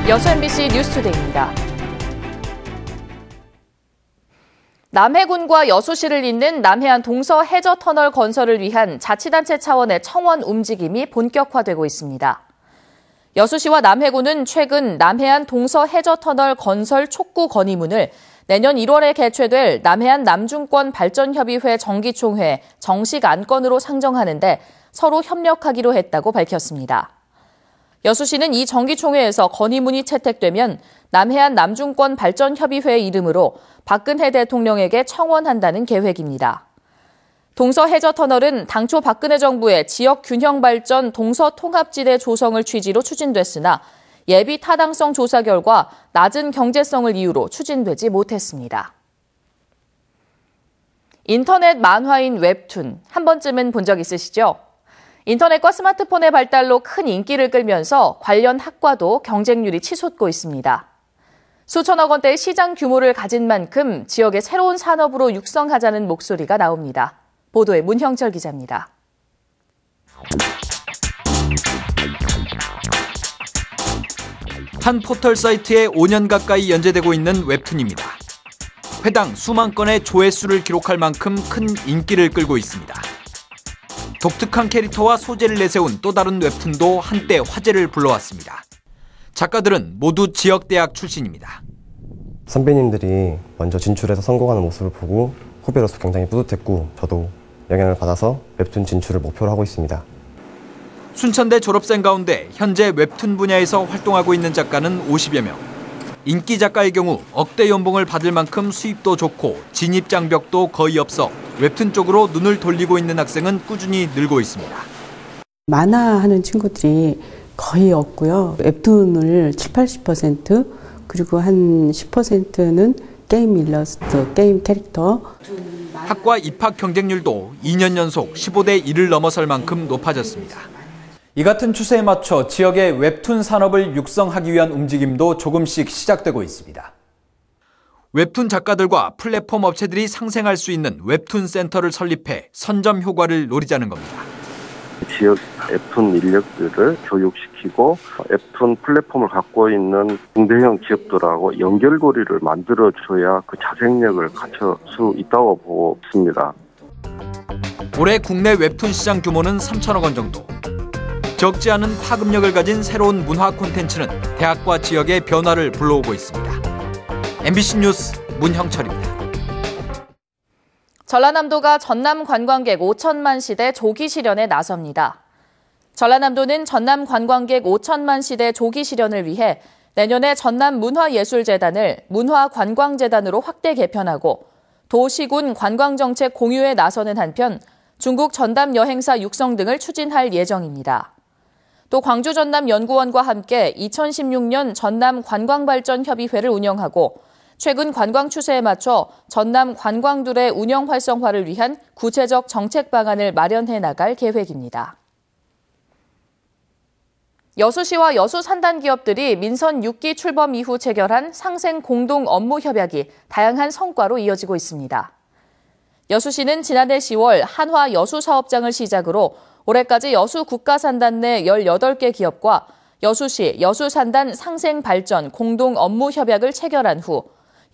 여수 MBC 뉴스투데이입니다. 남해군과 여수시를 잇는 남해안 동서 해저 터널 건설을 위한 자치단체 차원의 청원 움직임이 본격화되고 있습니다. 여수시와 남해군은 최근 남해안 동서 해저 터널 건설 촉구 건의문을 내년 1월에 개최될 남해안 남중권 발전협의회 정기총회 정식 안건으로 상정하는데 서로 협력하기로 했다고 밝혔습니다. 여수시는 이 정기총회에서 건의문이 채택되면 남해안 남중권 발전협의회 이름으로 박근혜 대통령에게 청원한다는 계획입니다. 동서 해저 터널은 당초 박근혜 정부의 지역 균형 발전 동서 통합지대 조성을 취지로 추진됐으나 예비 타당성 조사 결과 낮은 경제성을 이유로 추진되지 못했습니다. 인터넷 만화인 웹툰, 한 번쯤은 본 적 있으시죠? 인터넷과 스마트폰의 발달로 큰 인기를 끌면서 관련 학과도 경쟁률이 치솟고 있습니다. 수천억 원대의 시장 규모를 가진 만큼 지역의 새로운 산업으로 육성하자는 목소리가 나옵니다. 보도에 문형철 기자입니다. 한 포털 사이트에 5년 가까이 연재되고 있는 웹툰입니다. 회당 수만 건의 조회수를 기록할 만큼 큰 인기를 끌고 있습니다. 독특한 캐릭터와 소재를 내세운 또 다른 웹툰도 한때 화제를 불러왔습니다. 작가들은 모두 지역대학 출신입니다. 선배님들이 먼저 진출해서 성공하는 모습을 보고 후배로서 굉장히 뿌듯했고 저도 영향을 받아서 웹툰 진출을 목표로 하고 있습니다. 순천대 졸업생 가운데 현재 웹툰 분야에서 활동하고 있는 작가는 50여 명. 인기 작가의 경우 억대 연봉을 받을 만큼 수입도 좋고 진입 장벽도 거의 없어 웹툰 쪽으로 눈을 돌리고 있는 학생은 꾸준히 늘고 있습니다. 만화하는 친구들이 거의 없고요. 웹툰을 70-80% 그리고 한 10%는 게임 일러스트, 게임 캐릭터. 학과 입학 경쟁률도 2년 연속 15대 1을 넘어설 만큼 높아졌습니다. 이 같은 추세에 맞춰 지역의 웹툰 산업을 육성하기 위한 움직임도 조금씩 시작되고 있습니다. 웹툰 작가들과 플랫폼 업체들이 상생할 수 있는 웹툰 센터를 설립해 선점 효과를 노리자는 겁니다. 지역 웹툰 인력들을 교육시키고 웹툰 플랫폼을 갖고 있는 중대형 기업들하고 연결고리를 만들어줘야 그 자생력을 갖출 수 있다고 보고 있습니다. 올해 국내 웹툰 시장 규모는 3천억 원 정도. 적지 않은 파급력을 가진 새로운 문화 콘텐츠는 대학과 지역의 변화를 불러오고 있습니다. MBC 뉴스 문형철입니다. 전라남도가 전남 관광객 5천만 시대 조기 실현에 나섭니다. 전라남도는 전남 관광객 5천만 시대 조기 실현을 위해 내년에 전남 문화예술재단을 문화관광재단으로 확대 개편하고 도시군 관광정책 공유에 나서는 한편 중국 전담 여행사 육성 등을 추진할 예정입니다. 또 광주 전남연구원과 함께 2016년 전남 관광발전협의회를 운영하고 최근 관광 추세에 맞춰 전남 관광둘의 운영 활성화를 위한 구체적 정책 방안을 마련해 나갈 계획입니다. 여수시와 여수 산단 기업들이 민선 6기 출범 이후 체결한 상생 공동 업무 협약이 다양한 성과로 이어지고 있습니다. 여수시는 지난해 10월 한화 여수 사업장을 시작으로 올해까지 여수 국가산단 내 18개 기업과 여수시 여수산단 상생발전 공동 업무 협약을 체결한 후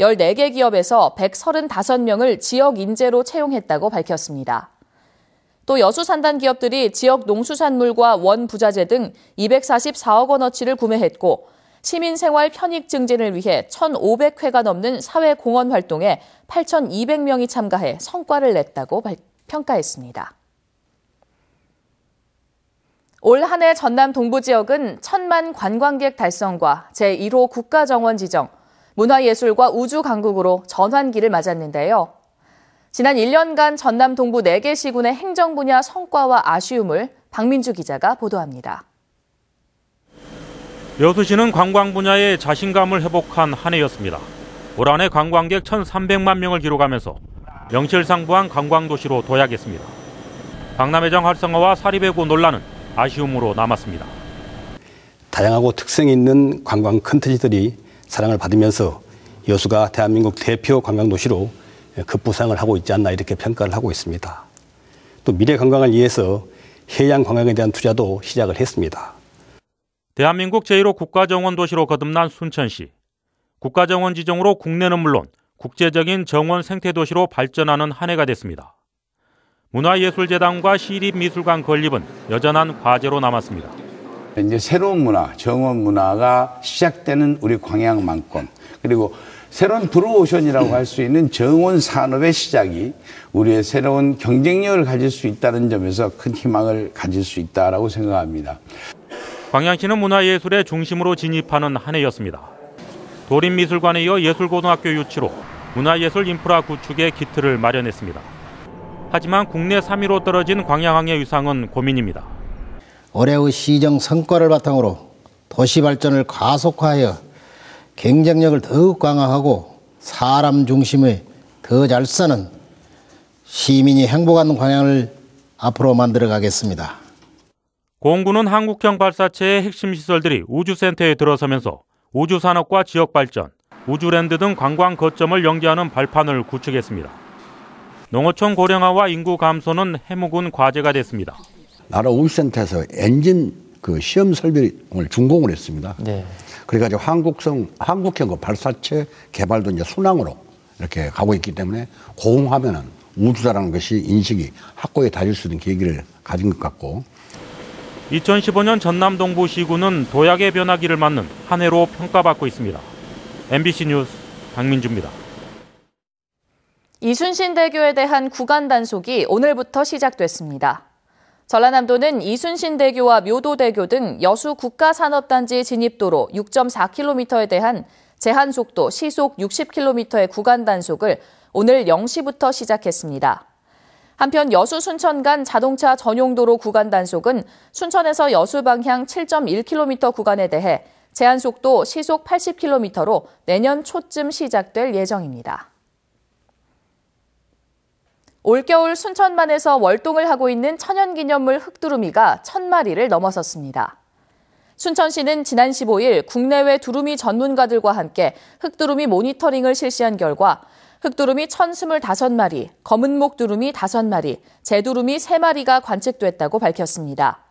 14개 기업에서 135명을 지역 인재로 채용했다고 밝혔습니다. 또 여수산단 기업들이 지역 농수산물과 원부자재 등 244억 원어치를 구매했고 시민생활 편익 증진을 위해 1,500회가 넘는 사회공헌 활동에 8,200명이 참가해 성과를 냈다고 평가했습니다. 올 한 해 전남 동부 지역은 1,000만 관광객 달성과 제1호 국가정원 지정, 문화예술과 우주강국으로 전환기를 맞았는데요. 지난 1년간 전남 동부 4개 시군의 행정 분야 성과와 아쉬움을 박민주 기자가 보도합니다. 여수시는 관광 분야에 자신감을 회복한 한 해였습니다. 올 한 해 관광객 1,300만 명을 기록하면서 명실상부한 관광도시로 도약했습니다. 박람회장 활성화와 사립외고 논란은 아쉬움으로 남았습니다. 다양하고 특색 있는 관광 콘텐츠들이 사랑을 받으면서 여수가 대한민국 대표 관광도시로 급부상을 하고 있지 않나 이렇게 평가를 하고 있습니다. 또 미래 관광을 위해서 해양 관광에 대한 투자도 시작을 했습니다. 대한민국 제1호 국가정원 도시로 거듭난 순천시. 국가정원 지정으로 국내는 물론 국제적인 정원 생태도시로 발전하는 한 해가 됐습니다. 문화예술재단과 시립미술관 건립은 여전한 과제로 남았습니다. 이제 새로운 문화, 정원 문화가 시작되는 우리 광양만권, 그리고 새로운 블루오션이라고 할 수 있는 정원 산업의 시작이 우리의 새로운 경쟁력을 가질 수 있다는 점에서 큰 희망을 가질 수 있다라고 생각합니다. 광양시는 문화예술의 중심으로 진입하는 한 해였습니다. 도립미술관에 이어 예술고등학교 유치로 문화예술 인프라 구축의 기틀을 마련했습니다. 하지만 국내 3위로 떨어진 광양항의 위상은 고민입니다. 올해의 시정 성과를 바탕으로 도시 발전을 가속화하여 경쟁력을 더욱 강화하고 사람 중심의 더 잘 사는 시민이 행복한 광양을 앞으로 만들어 가겠습니다. 공군은 한국형 발사체의 핵심 시설들이 우주센터에 들어서면서 우주산업과 지역발전, 우주랜드 등 관광 거점을 연계하는 발판을 구축했습니다. 농어촌 고령화와 인구 감소는 해묵은 과제가 됐습니다. 나라 우주센터에서 엔진 시험 설비를 준공을 했습니다. 네. 그래가지고 한국형 발사체 개발도 이제 순항으로 이렇게 가고 있기 때문에 고공하면은 우주다라는 것이 인식이 확고히 다질 수 있는 계기를 가진 것 같고. 2015년 전남 동부시군은 도약의 변화기를 맞는 한 해로 평가받고 있습니다. MBC 뉴스 박민주입니다. 이순신대교에 대한 구간 단속이 오늘부터 시작됐습니다. 전라남도는 이순신대교와 묘도대교 등 여수 국가산업단지 진입도로 6.4km에 대한 제한속도 시속 60km의 구간 단속을 오늘 0시부터 시작했습니다. 한편 여수 순천 간 자동차 전용도로 구간 단속은 순천에서 여수 방향 7.1km 구간에 대해 제한속도 시속 80km로 내년 초쯤 시작될 예정입니다. 올겨울 순천만에서 월동을 하고 있는 천연기념물 흑두루미가 1000마리를 넘어섰습니다. 순천시는 지난 15일 국내외 두루미 전문가들과 함께 흑두루미 모니터링을 실시한 결과 흑두루미 1025마리, 검은목 두루미 5마리, 재두루미 3마리가 관측됐다고 밝혔습니다.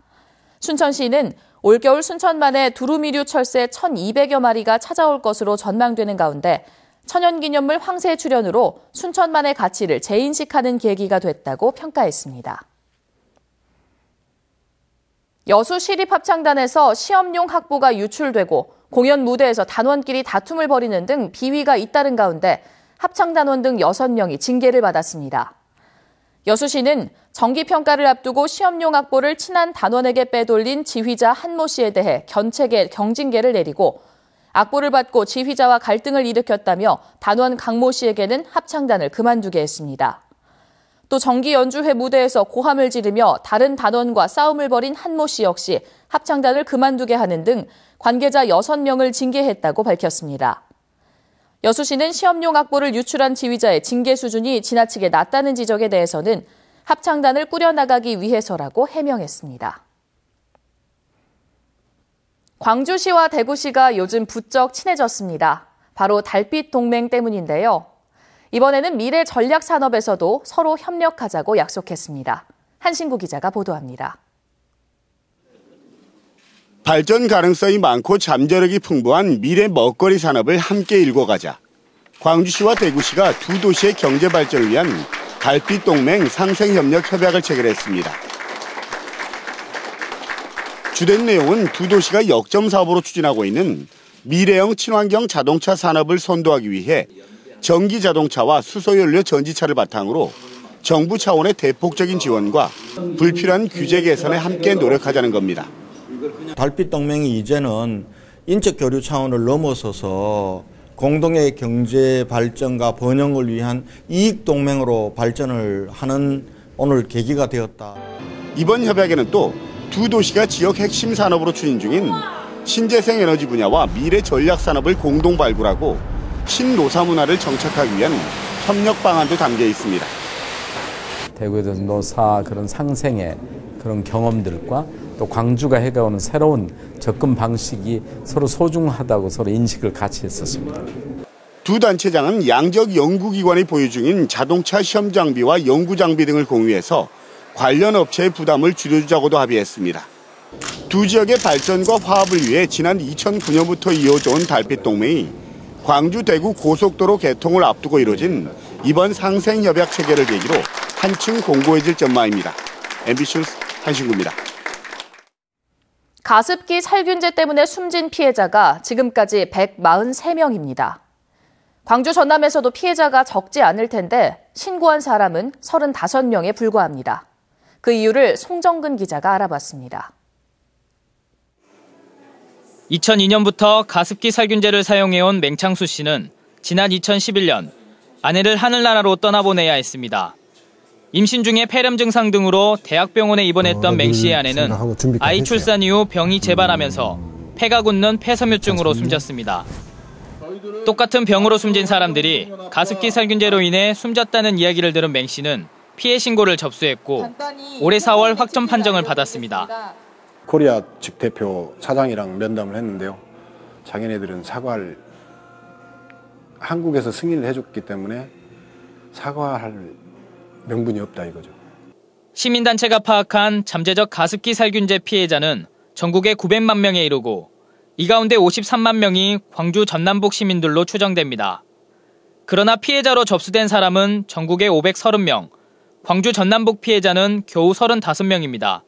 순천시는 올겨울 순천만에 두루미류 철새 1200여 마리가 찾아올 것으로 전망되는 가운데 천연기념물 황새 출현으로 순천만의 가치를 재인식하는 계기가 됐다고 평가했습니다. 여수 시립합창단에서 시험용 학보가 유출되고 공연 무대에서 단원끼리 다툼을 벌이는 등 비위가 잇따른 가운데 합창단원 등 6명이 징계를 받았습니다. 여수시는 정기평가를 앞두고 시험용 학보를 친한 단원에게 빼돌린 지휘자 한모 씨에 대해 경징계를 내리고 악보를 받고 지휘자와 갈등을 일으켰다며 단원 강모 씨에게는 합창단을 그만두게 했습니다. 또 정기 연주회 무대에서 고함을 지르며 다른 단원과 싸움을 벌인 한모 씨 역시 합창단을 그만두게 하는 등 관계자 6명을 징계했다고 밝혔습니다. 여수시는 시험용 악보를 유출한 지휘자의 징계 수준이 지나치게 낮다는 지적에 대해서는 합창단을 꾸려나가기 위해서라고 해명했습니다. 광주시와 대구시가 요즘 부쩍 친해졌습니다. 바로 달빛 동맹 때문인데요. 이번에는 미래 전략 산업에서도 서로 협력하자고 약속했습니다. 한신구 기자가 보도합니다. 발전 가능성이 많고 잠재력이 풍부한 미래 먹거리 산업을 함께 일궈가자. 광주시와 대구시가 두 도시의 경제 발전을 위한 달빛 동맹 상생협력 협약을 체결했습니다. 주된 내용은 두 도시가 역점 사업으로 추진하고 있는 미래형 친환경 자동차 산업을 선도하기 위해 전기 자동차와 수소연료 전지차를 바탕으로 정부 차원의 대폭적인 지원과 불필요한 규제 개선에 함께 노력하자는 겁니다. 달빛 동맹이 이제는 인적 교류 차원을 넘어서서 공동의 경제 발전과 번영을 위한 이익 동맹으로 발전을 하는 오늘 계기가 되었다. 이번 협약에는 또 두 도시가 지역 핵심 산업으로 추진 중인 신재생 에너지 분야와 미래 전략 산업을 공동 발굴하고 신노사 문화를 정착하기 위한 협력 방안도 담겨 있습니다. 대구에 대해서 노사 그런 상생의 그런 경험들과 또 광주가 해가오는 새로운 접근 방식이 서로 소중하다고 서로 인식을 같이 했었습니다. 두 단체장은 양적 연구기관이 보유 중인 자동차 시험 장비와 연구 장비 등을 공유해서 관련 업체의 부담을 줄여주자고도 합의했습니다. 두 지역의 발전과 화합을 위해 지난 2009년부터 이어져 온 달빛 동맹이 광주 대구 고속도로 개통을 앞두고 이뤄진 이번 상생협약 체결을 계기로 한층 공고해질 전망입니다. MBC 뉴스 한신구입니다. 가습기 살균제 때문에 숨진 피해자가 지금까지 143명입니다. 광주 전남에서도 피해자가 적지 않을 텐데 신고한 사람은 35명에 불과합니다. 그 이유를 송정근 기자가 알아봤습니다. 2002년부터 가습기 살균제를 사용해온 맹창수 씨는 지난 2011년 아내를 하늘나라로 떠나보내야 했습니다. 임신 중에 폐렴 증상 등으로 대학병원에 입원했던 맹 씨의 아내는 아이 출산 이후 병이 재발하면서 폐가 굳는 폐섬유증으로 숨졌습니다. 똑같은 병으로 숨진 사람들이 가습기 살균제로 인해 숨졌다는 이야기를 들은 맹 씨는 피해 신고를 접수했고 올해 4월 확정 판정을 받았습니다. 코리아 측 대표 사장이랑 면담을 했는데요. 자기네들은 사과를 한국에서 승인을 해줬기 때문에 사과할 명분이 없다 이거죠. 시민단체가 파악한 잠재적 가습기 살균제 피해자는 전국에 900만 명에 이르고 이 가운데 53만 명이 광주 전남북 시민들로 추정됩니다. 그러나 피해자로 접수된 사람은 전국에 530명, 광주 전남북 피해자는 겨우 35명입니다.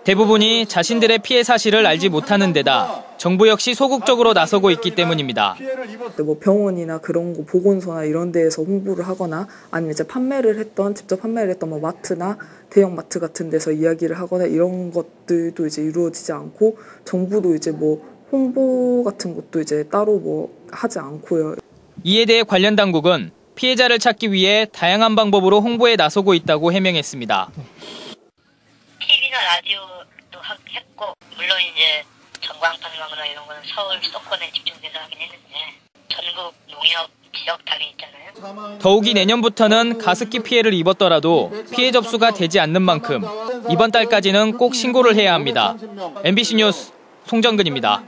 대부분이 자신들의 피해 사실을 알지 못하는 데다 정부 역시 소극적으로 나서고 있기 때문입니다. 뭐 병원이나 그런 거 보건소나 이런 데에서 홍보를 하거나 아니면 이제 직접 판매를 했던 뭐 마트나 대형 마트 같은 데서 이야기를 하거나 이런 것들도 이제 이루어지지 않고 정부도 이제 뭐 홍보 같은 것도 이제 따로 뭐 하지 않고요. 이에 대해 관련 당국은 피해자를 찾기 위해 다양한 방법으로 홍보에 나서고 있다고 해명했습니다. TV나 라디오도 했고 물론 이제 전광판광이나 이런 거는 서울 수도권에 집중돼서 하긴 했는데 전국 농협 지역당이 있잖아요. 더욱이 내년부터는 가습기 피해를 입었더라도 피해 접수가 되지 않는 만큼 이번 달까지는 꼭 신고를 해야 합니다. MBC 뉴스 송정근입니다.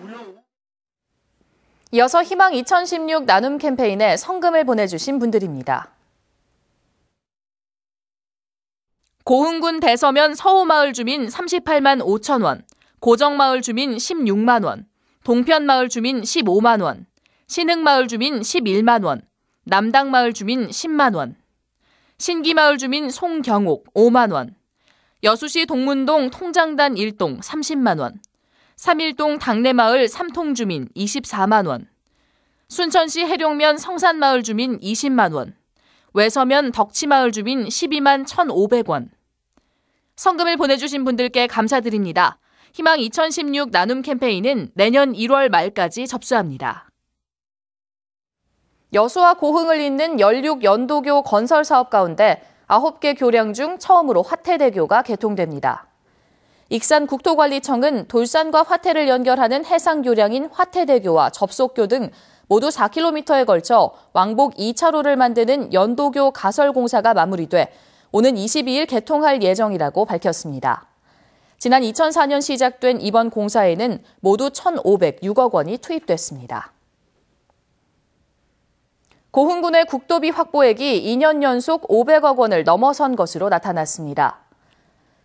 이어서 희망 2016 나눔 캠페인에 성금을 보내주신 분들입니다. 고흥군 대서면 서호마을 주민 38만 5천 원, 고정마을 주민 16만 원, 동편마을 주민 15만 원, 신흥마을 주민 11만 원, 남당마을 주민 10만 원, 신기마을 주민 송경옥 5만 원, 여수시 동문동 통장단 1동 30만 원, 삼일동 당내마을 3통 주민 24만 원, 순천시 해룡면 성산마을 주민 20만 원, 외서면 덕치마을 주민 12만 1,500원. 성금을 보내주신 분들께 감사드립니다. 희망 2016 나눔 캠페인은 내년 1월 말까지 접수합니다. 여수와 고흥을 잇는 연륙 연도교 건설 사업 가운데 9개 교량 중 처음으로 화태대교가 개통됩니다. 익산국토관리청은 돌산과 화태를 연결하는 해상교량인 화태대교와 접속교 등 모두 4km에 걸쳐 왕복 2차로를 만드는 연도교 가설 공사가 마무리돼 오는 22일 개통할 예정이라고 밝혔습니다. 지난 2004년 시작된 이번 공사에는 모두 1,506억 원이 투입됐습니다. 고흥군의 국도비 확보액이 2년 연속 500억 원을 넘어선 것으로 나타났습니다.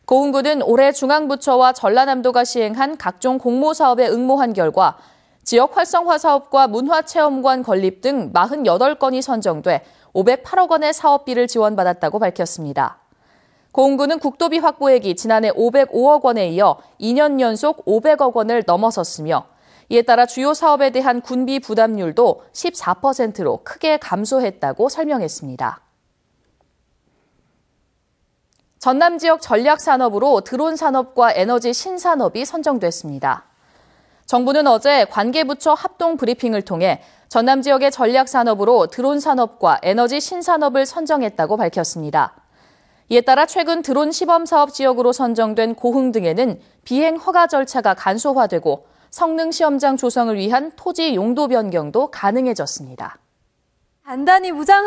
고흥군은 올해 중앙부처와 전라남도가 시행한 각종 공모사업에 응모한 결과 지역 활성화 사업과 문화체험관 건립 등 48건이 선정돼 508억 원의 사업비를 지원받았다고 밝혔습니다. 고흥군은 국도비 확보액이 지난해 505억 원에 이어 2년 연속 500억 원을 넘어섰으며 이에 따라 주요 사업에 대한 군비 부담률도 14%로 크게 감소했다고 설명했습니다. 전남 지역 전략산업으로 드론 산업과 에너지 신산업이 선정됐습니다. 정부는 어제 관계부처 합동 브리핑을 통해 전남 지역의 전략산업으로 드론 산업과 에너지 신산업을 선정했다고 밝혔습니다. 이에 따라 최근 드론 시범 사업 지역으로 선정된 고흥 등에는 비행 허가 절차가 간소화되고 성능 시험장 조성을 위한 토지 용도 변경도 가능해졌습니다. 단단히 무장